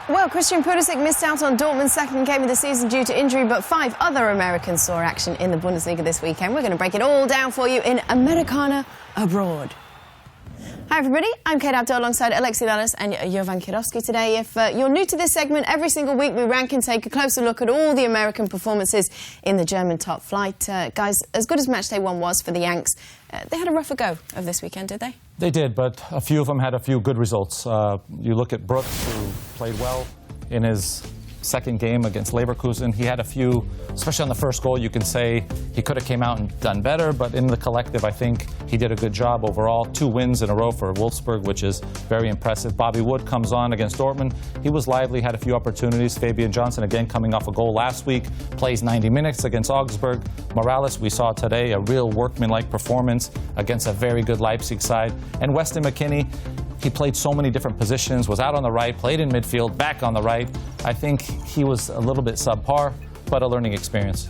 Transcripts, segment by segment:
Well, Christian Pulisic missed out on Dortmund's second game of the season due to injury, but 5 other Americans saw action in the Bundesliga this weekend. We're going to break it all down for you in Amerikaner Abroad. Hi everybody, I'm Kate Abdo alongside Alexi Lalas and Jovan Kiroski today. If you're new to this segment, every single week we rank and take a closer look at all the American performances in the German top flight. Guys, as good as Matchday 1 was for the Yanks, they had a rougher go of this weekend, did they? They did, but a few of them had a few good results. You look at Brooks, who played well in his second game against Leverkusen. He had a few, especially on the first goal, you can say he could have came out and done better, but in the collective, I think he did a good job overall. 2 wins in a row for Wolfsburg, which is very impressive. Bobby Wood comes on against Dortmund. He was lively, had a few opportunities. Fabian Johnson, again, coming off a goal last week, plays 90 minutes against Augsburg. Morales, we saw today a real workmanlike performance against a very good Leipzig side. And Weston McKennie, he played so many different positions, was out on the right, played in midfield, back on the right. I think he was a little bit subpar, but a learning experience.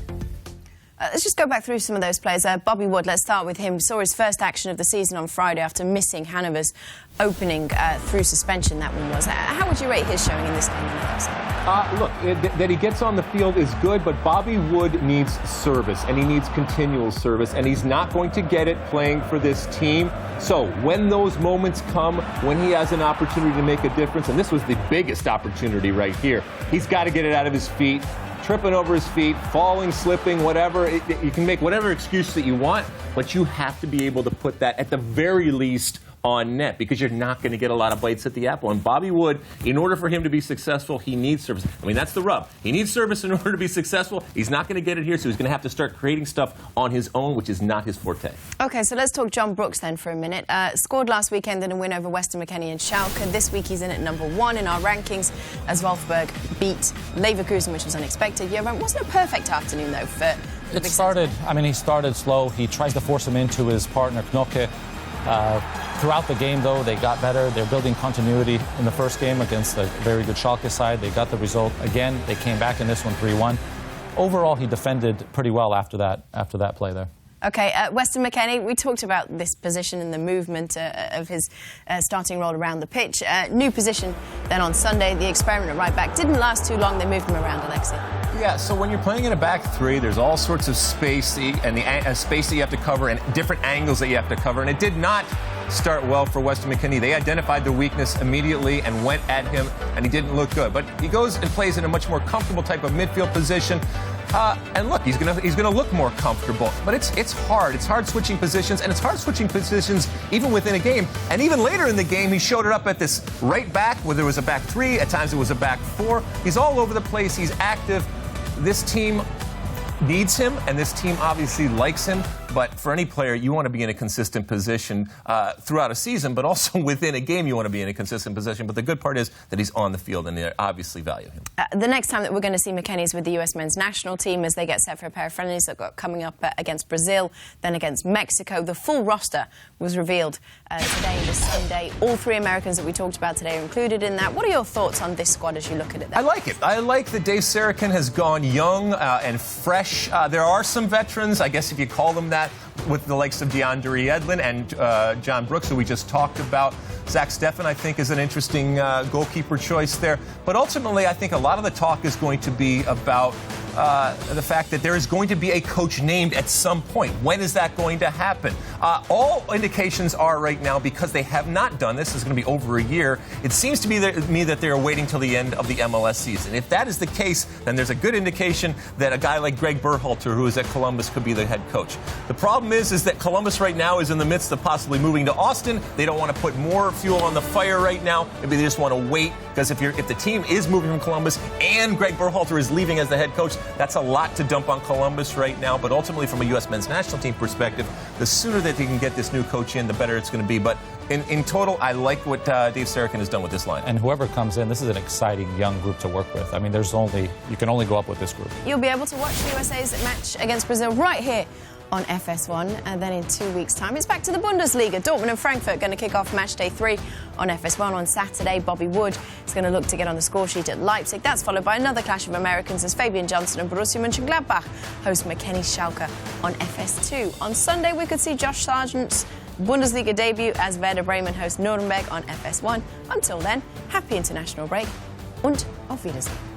Let's just go back through some of those players. Bobby Wood, let's start with him. Saw his first action of the season on Friday after missing Hannover's opening through suspension, that one was. How would you rate his showing in this game? Look, that he gets on the field is good, but Bobby Wood needs service, and he needs continual service, and he's not going to get it playing for this team. So when those moments come, when he has an opportunity to make a difference, and this was the biggest opportunity right here, he's got to get it out of his feet. Tripping over his feet, falling, slipping, whatever. You can make whatever excuse that you want, but you have to be able to put that at the very least on net, because you're not going to get a lot of bites at the apple. And Bobby Wood, in order for him to be successful, he needs service. I mean, that's the rub. He needs service in order to be successful. He's not going to get it here, so he's going to have to start creating stuff on his own, which is not his forte. OK, so let's talk John Brooks then for a minute. Scored last weekend in a win over Weston McKennie and Schalke. This week he's in at #1 in our rankings as Wolfsburg beat Leverkusen, which was unexpected. Yeah, it wasn't a perfect afternoon, though, for the big started, I mean, he started slow. He tries to force him into his partner, Knoke. Throughout the game, though, they got better. They're building continuity in the first game against a very good Schalke side. They got the result again. They came back in this one 3-1. Overall, he defended pretty well after that play there. OK, Weston McKennie, we talked about this position and the movement of his starting role around the pitch. New position then on Sunday. The experiment at right back didn't last too long. They moved him around, Alexi. Yeah, so when you're playing in a back three, there's all sorts of space and the space that you have to cover and different angles that you have to cover. And it did not start well for Weston McKennie. They identified the weakness immediately and went at him, and he didn't look good. But he goes and plays in a much more comfortable type of midfield position. And look, he's gonna look more comfortable. But it's hard. It's hard switching positions, and it's hard switching positions even within a game. And even later in the game, he showed it up at this right back, where there was a back 3. At times it was a back 4. He's all over the place. He's active. This team needs him, and this team obviously likes him. But for any player, you want to be in a consistent position throughout a season, but also within a game, you want to be in a consistent position. But the good part is that he's on the field, and they obviously value him. The next time that we're going to see McKennie is with the US men's national team as they get set for a pair of friendlies that got coming up against Brazil, then against Mexico. The full roster was revealed today, this Sunday. All 3 Americans that we talked about today are included in that. What are your thoughts on this squad as you look at it then? I like it. I like that Dave Sarakin has gone young and fresh. There are some veterans, I guess if you call them that, with the likes of DeAndre Edlin and John Brooks, who we just talked about. Zach Steffen, I think, is an interesting goalkeeper choice there. But ultimately, I think a lot of the talk is going to be about the fact that there is going to be a coach named at some point. When is that going to happen? All indications are right now, because they have not done this, it's going to be over a year. It seems to me that they are waiting till the end of the MLS season. If that is the case, then there's a good indication that a guy like Greg Berhalter, who is at Columbus, could be the head coach. The problem is that Columbus right now is in the midst of possibly moving to Austin. They don't want to put more fuel on the fire right now. Maybe they just want to wait, because if the team is moving from Columbus and Greg Berhalter is leaving as the head coach, that's a lot to dump on Columbus right now. But ultimately, from a U.S. men's national team perspective, the sooner that they can get this new coach in, the better it's going to be. But in total, I like what Dave Sarakin has done with this line. And whoever comes in, this is an exciting young group to work with. I mean, you can only go up with this group. You'll be able to watch the USA's match against Brazil right here on FS1, and then in 2 weeks' time it's back to the Bundesliga. Dortmund and Frankfurt going to kick off Matchday 3 on FS1 on Saturday. Bobby Wood is going to look to get on the score sheet at Leipzig. That's followed by another clash of Americans as Fabian Johnson and Borussia Mönchengladbach host McKennie Schalke on FS2. On Sunday we could see Josh Sargent's Bundesliga debut as Werder Bremen host Nuremberg on FS1. Until then, happy international break und auf Wiedersehen.